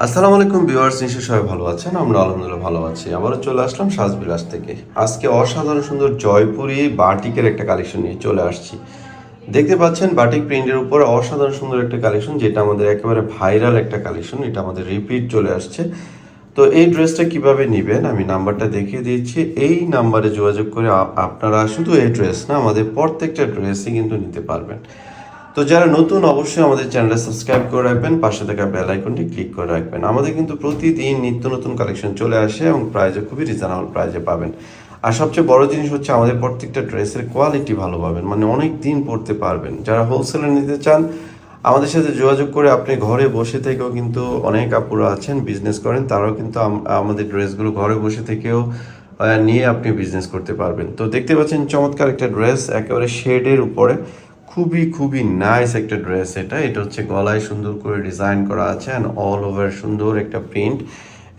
আসসালামু আলাইকুম ভিউয়ার্স, নিশ্চয়ই সবাই ভালো আছেন। আমরা আলহামদুলিল্লাহ ভালো আছি। আবারও চলে আসলাম সাজবিলাস থেকে। আজকে অসাধারণ সুন্দর জয়পুরি বাটিকের একটা কালেকশন নিয়ে চলে আসছি। দেখতে পাচ্ছেন বাটিক প্রিন্টের উপর অসাধারণ সুন্দর একটা কালেকশন, যেটা আমাদের একেবারে ভাইরাল একটা কালেকশন। এটা আমাদের রিপিট চলে আসছে। তো এই ড্রেসটা কিভাবে নেবেন আমি নাম্বারটা দেখিয়ে দিচ্ছি। এই নাম্বারে যোগাযোগ করে আপনারা শুধু এই ড্রেস না, আমাদের প্রত্যেকটা ড্রেসই কিন্তু নিতে পারবেন। তো যারা নতুন অবশ্যই আমাদের চ্যানেলটা সাবস্ক্রাইব করে রাখবেন, পাশে থাকা বেল আইকনটি ক্লিক করে রাখবেন। আমাদের কিন্তু প্রতিদিন নিত্য নতুন কালেকশন চলে আসে এবং প্রাইসও খুবই রিজনেবল প্রাইসে পাবেন। আর সবচেয়ে বড় জিনিস হচ্ছে আমাদের প্রত্যেকটা ড্রেসের কোয়ালিটি ভালো পাবেন, মানে অনেক দিন পরতে পারবেন। যারা হোলসেলে নিতে চান আমাদের সাথে যোগাযোগ করে আপনি ঘরে বসে থেকেও কিন্তু অনেক আপুরা আছেন বিজনেস করেন, তারাও কিন্তু আমাদের ড্রেসগুলো ঘরে বসে থেকেও নিয়ে আপনি বিজনেস করতে পারবেন। তো দেখতে পাচ্ছেন চমৎকার একটা ড্রেস, একেবারে শেডের উপরে খুবই খুবই নাইস একটা ড্রেস। এটা হচ্ছে গলায় সুন্দর করে ডিজাইন করা আছে অ্যান্ড অল ওভার সুন্দর একটা প্রিন্ট।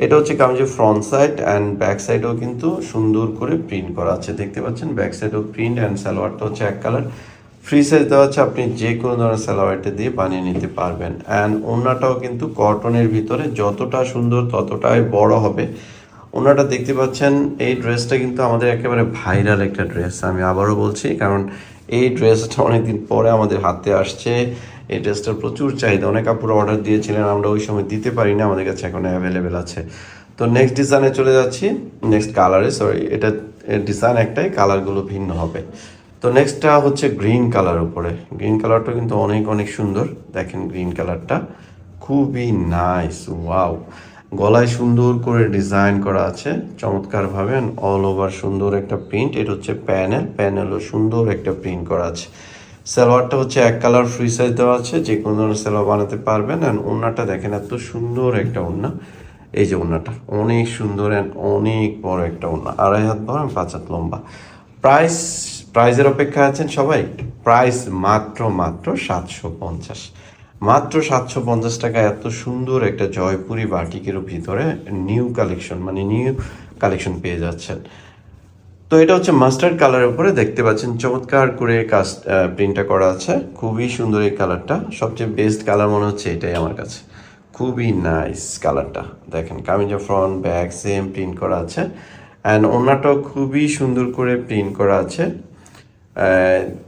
এটা হচ্ছে কামিজের ফ্রন্ট সাইড অ্যান্ড ব্যাক সাইডেও কিন্তু সুন্দর করে প্রিন্ট করা আছে, দেখতে পাচ্ছেন ব্যাক সাইডেও প্রিন্ট অ্যান্ড সালোয়ারটা হচ্ছে এক কালার। ফ্রি সাইজ দেওয়া আছে, আপনি যে কোনো ধরনের সালোয়ারটা দিয়ে বানিয়ে নিতে পারবেন। অ্যান্ড ওড়নাটাও কিন্তু কটনের ভিতরে যতটা সুন্দর ততটাই বড় হবে। ওনাটা দেখতে পাচ্ছেন। এই ড্রেসটা কিন্তু আমাদের একেবারে ভাইরাল একটা ড্রেস, আমি আবারও বলছি, কারণ এই ড্রেসটা অনেকদিন পরে আমাদের হাতে আসছে। এই ড্রেসটার প্রচুর চাহিদা, অনেক কাপড় অর্ডার দিয়েছিলেন, আমরা ওই সময় দিতে পারি না, আমাদের কাছে এখন অ্যাভেলেবেল আছে। তো নেক্সট ডিজাইনে চলে যাচ্ছি, নেক্সট কালারে, সরি এটা ডিজাইন একটাই, কালারগুলো ভিন্ন হবে। তো নেক্সটটা হচ্ছে গ্রিন কালার উপরে। গ্রিন কালারটা কিন্তু অনেক অনেক সুন্দর, দেখেন গ্রিন কালারটা খুবই নাইস, ওয়াও। গলায় সুন্দর করে ডিজাইন করা আছে চমৎকারভাবে, অল ওভার সুন্দর একটা প্রিন্ট। এটা হচ্ছে প্যানেলও সুন্দর একটা প্রিন্ট করা আছে। সালোয়ারটা হচ্ছে এক কালার, ফ্রি সাইজ দেওয়া আছে, যে কোনো ধরনের সালোয়ার বানাতে পারবেন। অ্যান্ড ওড়নাটা দেখেন, এত সুন্দর একটা ওড়না। এই যে ওড়নাটা অনেক সুন্দর অ্যান্ড অনেক বড় একটা ওড়না, 2.5 হাত বড়, 5 হাত লম্বা। প্রাইস প্রাইজের অপেক্ষায় আছেন সবাই। প্রাইস মাত্র মাত্র 750, মাত্র 750 টাকা। এত সুন্দর একটা জয়পুরি বাটিকের ভিতরে নিউ কালেকশন, মানে নিউ কালেকশন পেয়ে যাচ্ছেন। তো এটা হচ্ছে মাস্টার্ড কালারের উপরে, দেখতে পাচ্ছেন চমৎকার করে প্রিন্টটা করা আছে, খুবই সুন্দর এই কালারটা। সবচেয়ে বেস্ট কালার মনে হচ্ছে এটাই আমার কাছে, খুবই নাইস কালারটা। দেখেন কামিজের ফ্রন্ট ব্যাক সেম প্রিন্ট করা আছে, অ্যান্ড ওড়নাটাও খুবই সুন্দর করে প্রিন্ট করা আছে।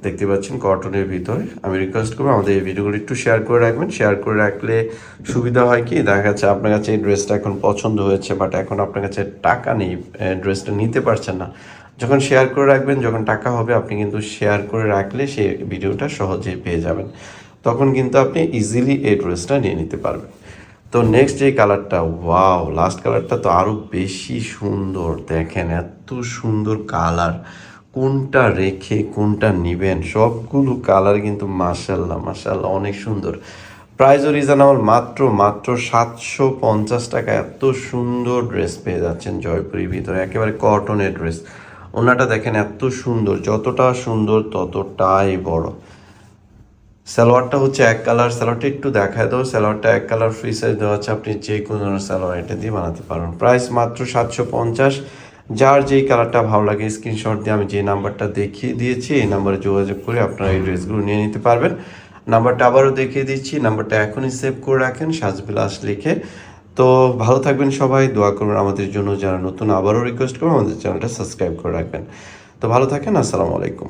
দেখতে পাচ্ছেন কটনের ভিতরে। আমি রিকোয়েস্ট করবো আমাদের এই ভিডিওগুলো একটু শেয়ার করে রাখবেন। শেয়ার করে রাখলে সুবিধা হয় কি, দেখা যাচ্ছে আপনার কাছে এই ড্রেসটা এখন পছন্দ হয়েছে, বাট এখন আপনার কাছে টাকা নেই, ড্রেসটা নিতে পারছেন না। যখন শেয়ার করে রাখবেন, যখন টাকা হবে, আপনি কিন্তু শেয়ার করে রাখলে সেই ভিডিওটা সহজেই পেয়ে যাবেন। তখন কিন্তু আপনি ইজিলি এই ড্রেসটা নিয়ে নিতে পারবেন। তো নেক্সট যে কালারটা, ওয়াও, লাস্ট কালারটা তো আরও বেশি সুন্দর। দেখেন এত সুন্দর কালার, কোনটা রেখে কোনটা নিবেন, সবগুলো কালার কিন্তু মাশাল্লাহ মাশাল্লাহ অনেক সুন্দর। প্রাইসও রিজনেবল, মাত্র মাত্র 750 টাকা এত সুন্দর ড্রেস পেয়ে যাচ্ছেন জয়পুরের ভিতরে, একেবারে কটনের ড্রেস। ওনাটা দেখেন এত সুন্দর, যতটা সুন্দর ততটাই বড়। সালোয়ারটা হচ্ছে এক কালার, সালোয়ারটা একটু দেখায় দাও। সালোয়ারটা এক কালার, ফ্রি সাইজ দেওয়া আছে, আপনি যে কোনো ধরনের সালোয়ার এটা দিয়ে বানাতে পারেন। প্রাইস মাত্র 750। যার যেই কালারটা ভালো লাগে স্ক্রিনশট দিয়ে আমি যে নাম্বারটা দেখিয়ে দিয়েছি এই নাম্বারে যোগাযোগ করে আপনারা এই ড্রেসগুলো নিয়ে নিতে পারবেন। নাম্বারটা আবারও দেখিয়ে দিচ্ছি, নাম্বারটা এখনই সেভ করে রাখেন সাজবিলাস লিখে। তো ভালো থাকবেন সবাই, দোয়া করবেন আমাদের জন্য। যারা নতুন, আবারও রিকোয়েস্ট করবো আমাদের চ্যানেলটা সাবস্ক্রাইব করে রাখবেন। তো ভালো থাকেন, আসসালামু আলাইকুম।